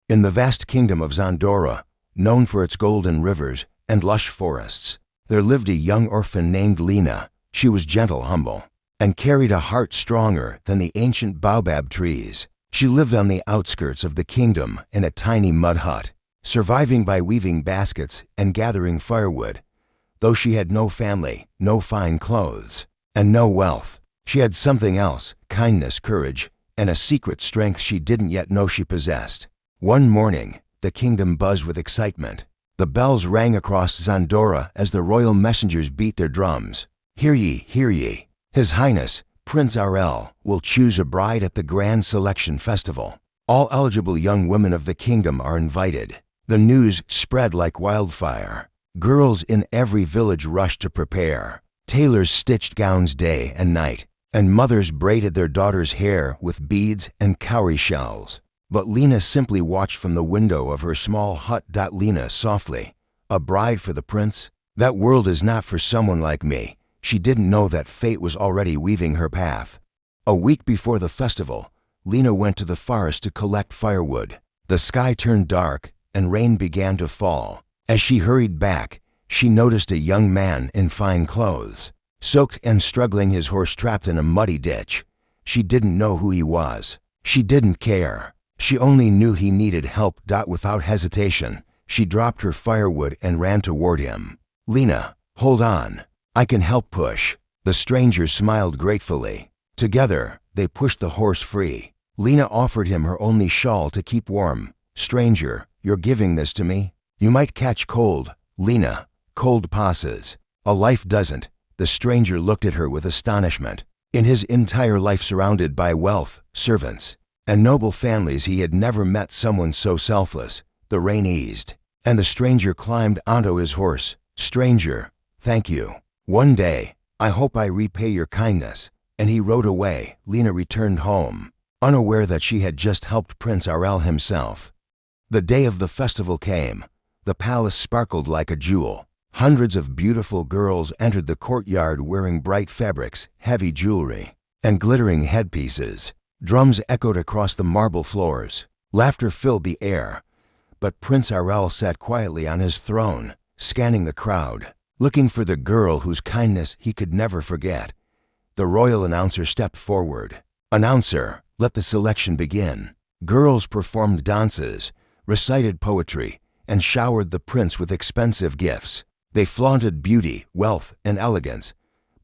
In the vast kingdom of Zandora, known for its golden rivers and lush forests, there lived a young orphan named Lena. She was gentle, humble, and carried a heart stronger than the ancient baobab trees. She lived on the outskirts of the kingdom in a tiny mud hut, surviving by weaving baskets and gathering firewood. Though she had no family, no fine clothes, and no wealth, she had something else: kindness, courage, and a secret strength she didn't yet know she possessed. One morning, the kingdom buzzed with excitement. The bells rang across Zandora as the royal messengers beat their drums. Hear ye, hear ye! His Highness, Prince RL, will choose a bride at the Grand Selection Festival. All eligible young women of the kingdom are invited. The news spread like wildfire. Girls in every village rushed to prepare. Tailors stitched gowns day and night, and mothers braided their daughters' hair with beads and cowrie shells. But Lena simply watched from the window of her small hut. Lena softly, a bride for the prince? That world is not for someone like me. She didn't know that fate was already weaving her path. A week before the festival, Lena went to the forest to collect firewood. The sky turned dark and rain began to fall. As she hurried back, she noticed a young man in fine clothes, soaked and struggling, his horse trapped in a muddy ditch. She didn't know who he was. She didn't care. She only knew he needed help. Without hesitation, she dropped her firewood and ran toward him. "Lena, hold on. I can help push." The stranger smiled gratefully. Together, they pushed the horse free. Lena offered him her only shawl to keep warm. "Stranger, you're giving this to me? You might catch cold." "Lena, cold passes. A life doesn't." The stranger looked at her with astonishment. In his entire life surrounded by wealth, servants, and noble families, he had never met someone so selfless. The rain eased, and the stranger climbed onto his horse. "Stranger, thank you. One day, I hope I repay your kindness." And he rode away. Lena returned home, unaware that she had just helped Prince RL himself. The day of the festival came. The palace sparkled like a jewel. Hundreds of beautiful girls entered the courtyard wearing bright fabrics, heavy jewelry, and glittering headpieces. Drums echoed across the marble floors. Laughter filled the air. But Prince RL sat quietly on his throne, scanning the crowd, looking for the girl whose kindness he could never forget. The royal announcer stepped forward. "Announcer, let the selection begin." Girls performed dances, recited poetry, and showered the prince with expensive gifts. They flaunted beauty, wealth, and elegance,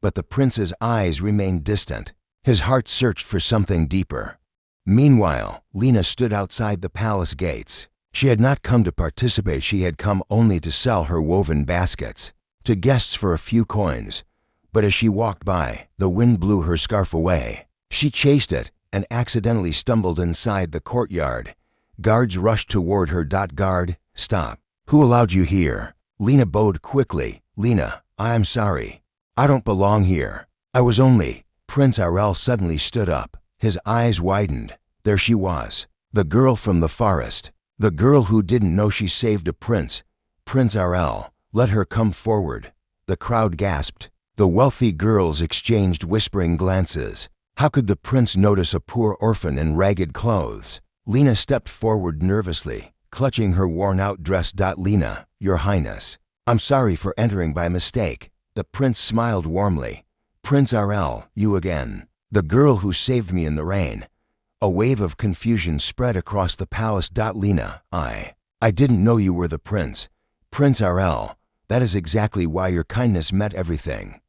but the prince's eyes remained distant. His heart searched for something deeper. Meanwhile, Lena stood outside the palace gates. She had not come to participate. She had come only to sell her woven baskets to guests for a few coins. But as she walked by, the wind blew her scarf away. She chased it and accidentally stumbled inside the courtyard. Guards rushed toward her. "Guard, stop. Who allowed you here?" Lena bowed quickly. "Lena, I am sorry. I don't belong here. I was only—" Prince RL suddenly stood up. His eyes widened. There she was, the girl from the forest, the girl who didn't know she saved a prince. "Prince RL, let her come forward." The crowd gasped. The wealthy girls exchanged whispering glances. How could the prince notice a poor orphan in ragged clothes? Lena stepped forward nervously, clutching her worn-out dress. "Lena, Your Highness, I'm sorry for entering by mistake." The prince smiled warmly. "Prince RL, you again. The girl who saved me in the rain." A wave of confusion spread across the palace. "Lena, I didn't know you were the prince." "Prince RL, that is exactly why your kindness meant everything."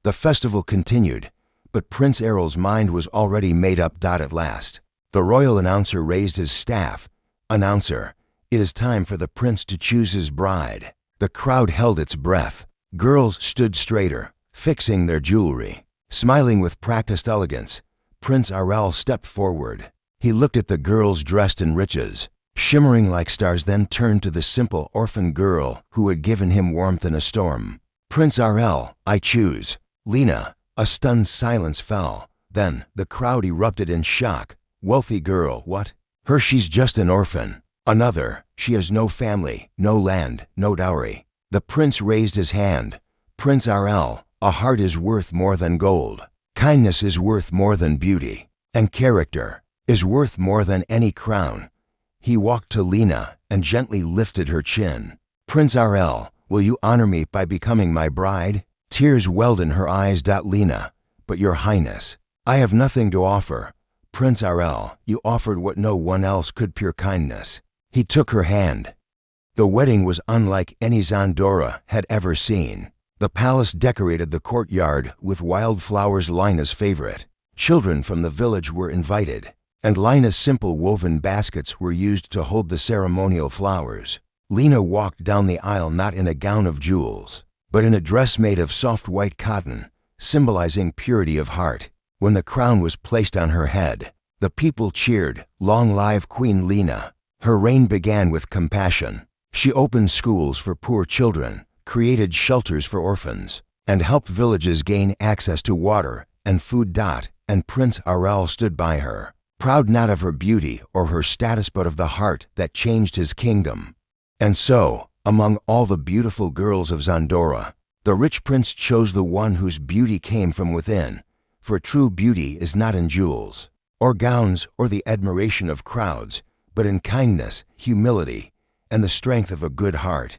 The festival continued, but Prince RL's mind was already made up. At last, the royal announcer raised his staff. "Announcer, it is time for the prince to choose his bride." The crowd held its breath. Girls stood straighter, fixing their jewelry. Smiling with practiced elegance, Prince RL stepped forward. He looked at the girls dressed in riches, shimmering like stars, then turned to the simple orphan girl who had given him warmth in a storm. "Prince RL, I choose." "Lena." A stunned silence fell. Then the crowd erupted in shock. "Wealthy girl, what? Her, she's just an orphan." Another, "She has no family, no land, no dowry." The prince raised his hand. "Prince RL, a heart is worth more than gold. Kindness is worth more than beauty. And character is worth more than any crown." He walked to Lena and gently lifted her chin. "Prince RL, will you honor me by becoming my bride?" Tears welled in her eyes. "Lena, but your highness, I have nothing to offer." "Prince RL, you offered what no one else could, pure kindness." He took her hand. The wedding was unlike any Zandora had ever seen. The palace decorated the courtyard with wildflowers, Lena's favorite. Children from the village were invited, and Lena's simple woven baskets were used to hold the ceremonial flowers. Lena walked down the aisle not in a gown of jewels, but in a dress made of soft white cotton, symbolizing purity of heart. When the crown was placed on her head, the people cheered, "Long live Queen Lena." Her reign began with compassion. She opened schools for poor children, created shelters for orphans, and helped villages gain access to water and food. And Prince RL stood by her, proud not of her beauty or her status but of the heart that changed his kingdom. And so, among all the beautiful girls of Zandora, the rich prince chose the one whose beauty came from within, for true beauty is not in jewels, or gowns, or the admiration of crowds, but in kindness, humility, and the strength of a good heart.